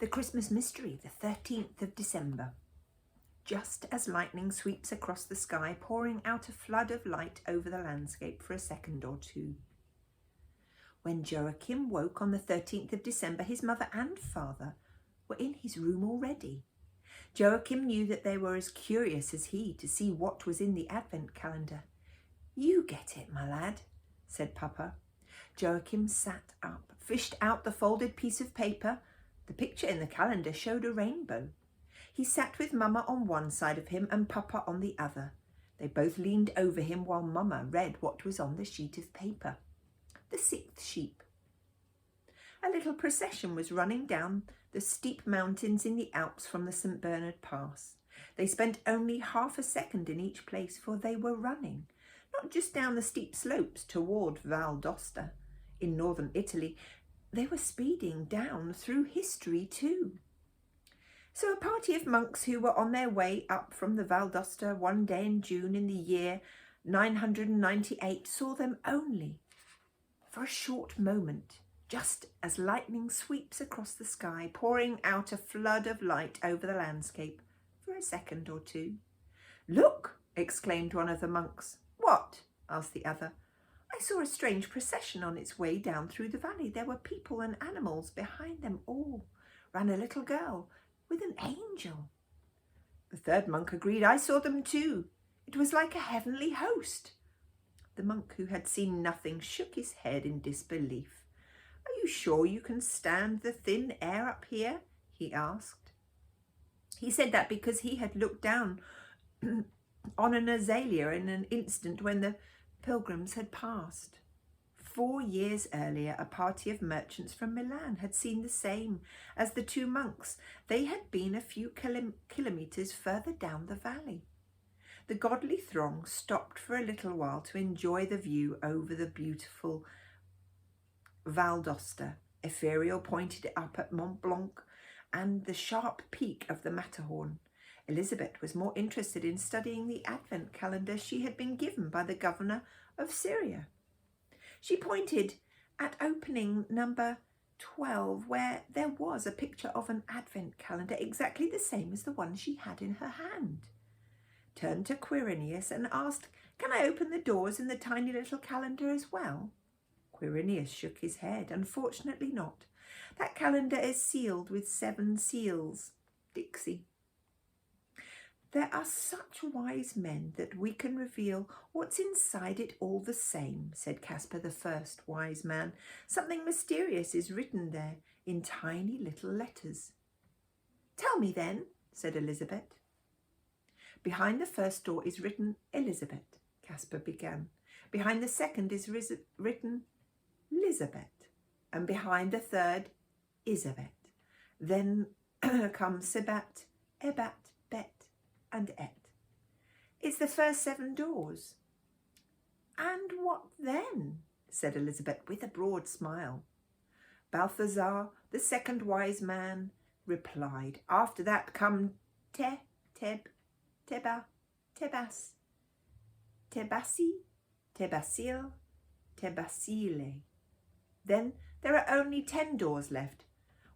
The Christmas Mystery, the 13th of December. Just as lightning sweeps across the sky, pouring out a flood of light over the landscape for a second or two. When Joachim woke on the 13th of December, his mother and father were in his room already. Joachim knew that they were as curious as he to see what was in the advent calendar. "You get it, my lad," said Papa. Joachim sat up, fished out the folded piece of paper. The picture in the calendar showed a rainbow. He sat with Mama on one side of him and Papa on the other. They both leaned over him while Mama read what was on the sheet of paper. The 6th sheep. A little procession was running down the steep mountains in the Alps from the St. Bernard Pass. They spent only half a second in each place, for they were running, not just down the steep slopes toward Val d'Aosta in northern Italy. They were speeding down through history too. So a party of monks who were on their way up from the Val d'Aosta one day in June in the year 998 saw them only for a short moment, just as lightning sweeps across the sky, pouring out a flood of light over the landscape for a second or two. "Look!" exclaimed one of the monks. "What?" asked the other. "I saw a strange procession on its way down through the valley. There were people and animals. Behind them all ran a little girl with an angel." The third monk agreed. "I saw them too. It was like a heavenly host." The monk, who had seen nothing, shook his head in disbelief. "Are you sure you can stand the thin air up here?" he asked. He said that because he had looked down on an azalea in an instant when the pilgrims had passed. 4 years earlier, a party of merchants from Milan had seen the same as the two monks. They had been a few kilometres further down the valley. The godly throng stopped for a little while to enjoy the view over the beautiful Val d'Aosta, ethereal pointed up at Mont Blanc and the sharp peak of the Matterhorn. Elizabeth was more interested in studying the advent calendar she had been given by the governor of Syria. She pointed at opening number 12, where there was a picture of an advent calendar exactly the same as the one she had in her hand. Turned to Quirinius and asked, "Can I open the doors in the tiny little calendar as well?" Quirinius shook his head. "Unfortunately not. That calendar is sealed with 7 seals. Dixie. There are such wise men that we can reveal what's inside it all the same," said Caspar, the first wise man. "Something mysterious is written there in tiny little letters." "Tell me then," said Elizabeth. "Behind the first door is written Elizabeth," Caspar began. "Behind the second is written Lizabeth, and behind the third, Isabeth. Then come Sebat, Ebat, Bet, and Et. It's the first 7 doors." "And what then?" said Elizabeth with a broad smile. Balthazar, the second wise man, replied, "After that come Te, Teb, Teba, Tebas, Tebasi, Tebasil, Tebasile. Then there are only 10 doors left."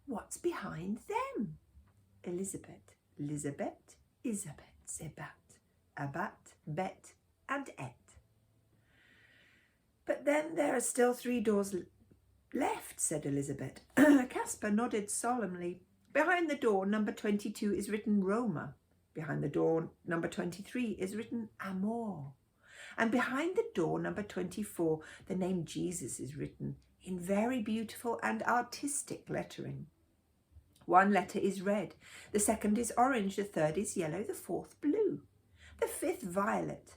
"What's behind them?" "Elizabeth, Lizabeth, Isabeth, Sebat, Abat, Bet, and Et." "But then there are still 3 doors left," said Elizabeth. Caspar nodded solemnly. "Behind the door number 22 is written Roma. Behind the door number 23 is written Amor. And behind the door number 24, the name Jesus is written in very beautiful and artistic lettering. 1 letter is red, the second is orange, the third is yellow, the fourth blue, the 5th violet,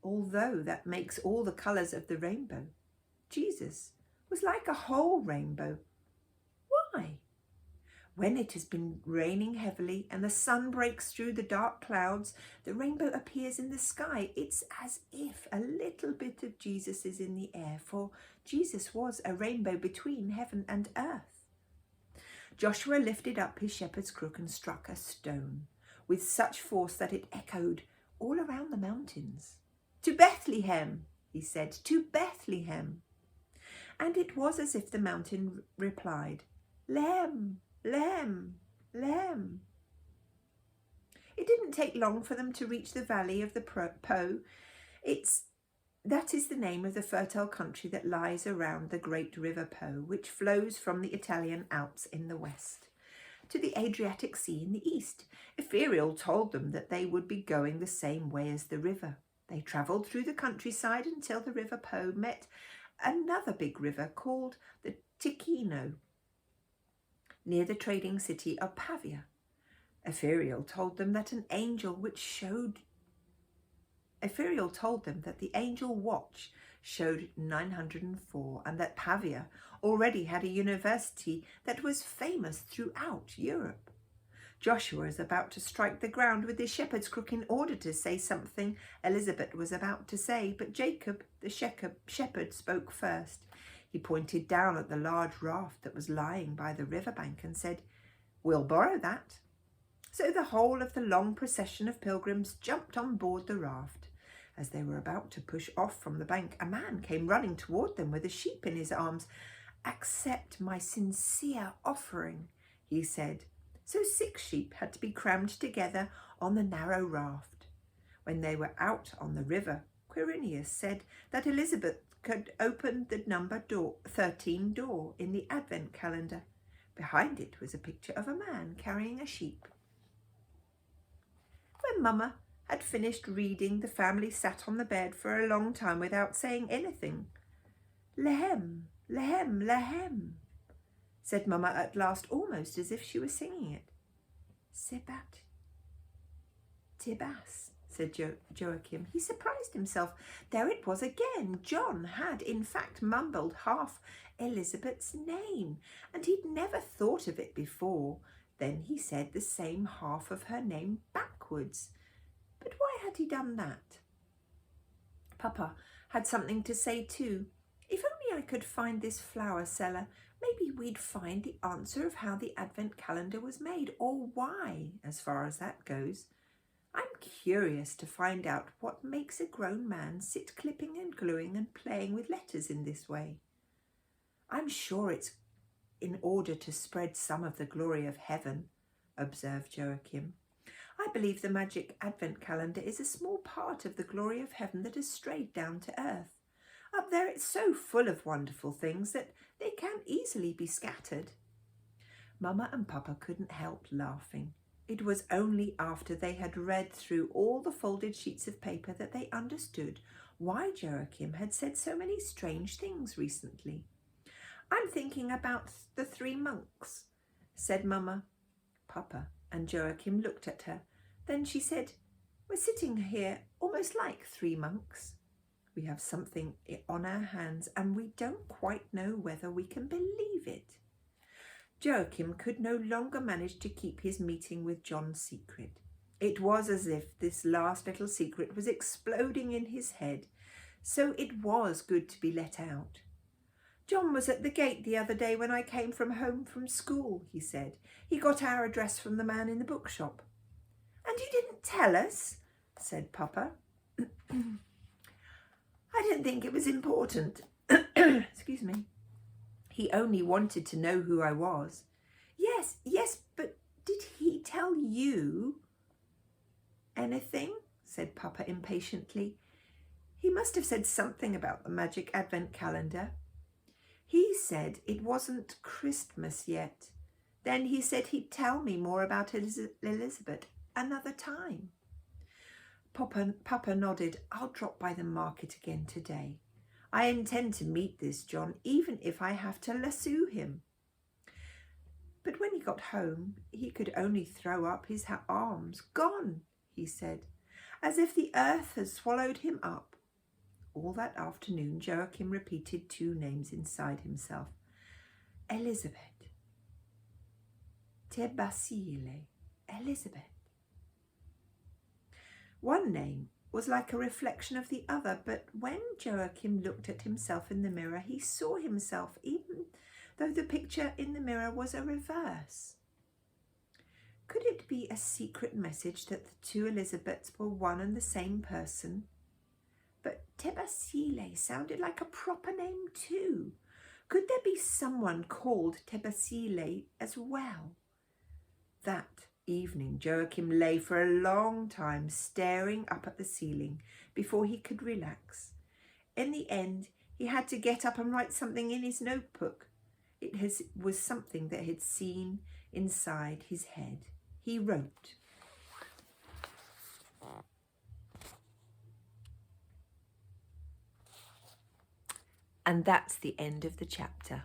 although that makes all the colours of the rainbow. Jesus was like a whole rainbow. Why? When it has been raining heavily and the sun breaks through the dark clouds, the rainbow appears in the sky. It's as if a little bit of Jesus is in the air, for Jesus was a rainbow between heaven and earth." Joshua lifted up his shepherd's crook and struck a stone with such force that it echoed all around the mountains. "To Bethlehem," he said, "to Bethlehem." And it was as if the mountain replied, "Lem, Lehem, Lehem. It didn't take long for them to reach the valley of the Po. That is the name of the fertile country that lies around the great river Po, which flows from the Italian Alps in the west to the Adriatic Sea in the east. Ethereal told them that they would be going the same way as the river. They travelled through the countryside until the river Po met another big river called the Ticino, near the trading city of Pavia. Ethereal told them that the angel watch showed 904 and that Pavia already had a university that was famous throughout Europe. Joshua was about to strike the ground with his shepherd's crook in order to say something Elizabeth was about to say, but Jacob, the shepherd, spoke first. He pointed down at the large raft that was lying by the riverbank and said, "We'll borrow that." So the whole of the long procession of pilgrims jumped on board the raft. As they were about to push off from the bank, a man came running toward them with a sheep in his arms. "Accept my sincere offering," he said. So 6 sheep had to be crammed together on the narrow raft. When they were out on the river, Quirinius said that Elizabeth could open the number 13 door in the Advent calendar. Behind it was a picture of a man carrying a sheep. When Mama had finished reading, the family sat on the bed for a long time without saying anything. "Lehem, Lehem, Lehem," said Mama at last, almost as if she were singing it. "Sebat, Tibas," said Joachim. He surprised himself. There it was again. John had, in fact, mumbled half Elizabeth's name, and he'd never thought of it before. Then he said the same half of her name backwards. But why had he done that? Papa had something to say too. "If only I could find this flower seller, maybe we'd find the answer of how the Advent calendar was made, or why, as far as that goes. I'm curious to find out what makes a grown man sit clipping and gluing and playing with letters in this way. I'm sure it's in order to spread some of the glory of heaven," observed Joachim. "I believe the magic Advent calendar is a small part of the glory of heaven that has strayed down to earth. Up there it's so full of wonderful things that they can easily be scattered." Mama and Papa couldn't help laughing. It was only after they had read through all the folded sheets of paper that they understood why Joachim had said so many strange things recently. "I'm thinking about the 3 monks," said Mama. Papa and Joachim looked at her. Then she said, "We're sitting here almost like 3 monks. We have something on our hands and we don't quite know whether we can believe it." Joachim could no longer manage to keep his meeting with John secret. It was as if this last little secret was exploding in his head, so it was good to be let out. "John was at the gate the other day when I came home from school," he said. "He got our address from the man in the bookshop." "And you didn't tell us?" said Papa. "I didn't think it was important." Excuse me. "He only wanted to know who I was." Yes, but did he tell you anything?" said Papa impatiently. "He must have said something about the magic Advent calendar. He said it wasn't Christmas yet. Then he said he'd tell me more about Elizabeth another time." Papa nodded. "I'll drop by the market again today. I intend to meet this John, even if I have to lasso him." But when he got home, he could only throw up his arms. "Gone," he said, "as if the earth had swallowed him up." All that afternoon, Joachim repeated 2 names inside himself. Elizabeth. Te Basile. Elizabeth. One name was like a reflection of the other, but when Joachim looked at himself in the mirror, he saw himself, even though the picture in the mirror was a reverse. Could it be a secret message that the 2 Elizabeths were one and the same person? But Te Basile sounded like a proper name too. Could there be someone called Tebasile as well? That evening Joachim lay for a long time staring up at the ceiling before he could relax. In the end, he had to get up and write something in his notebook. It was something that had seen inside his head. He wrote, and that's the end of the chapter.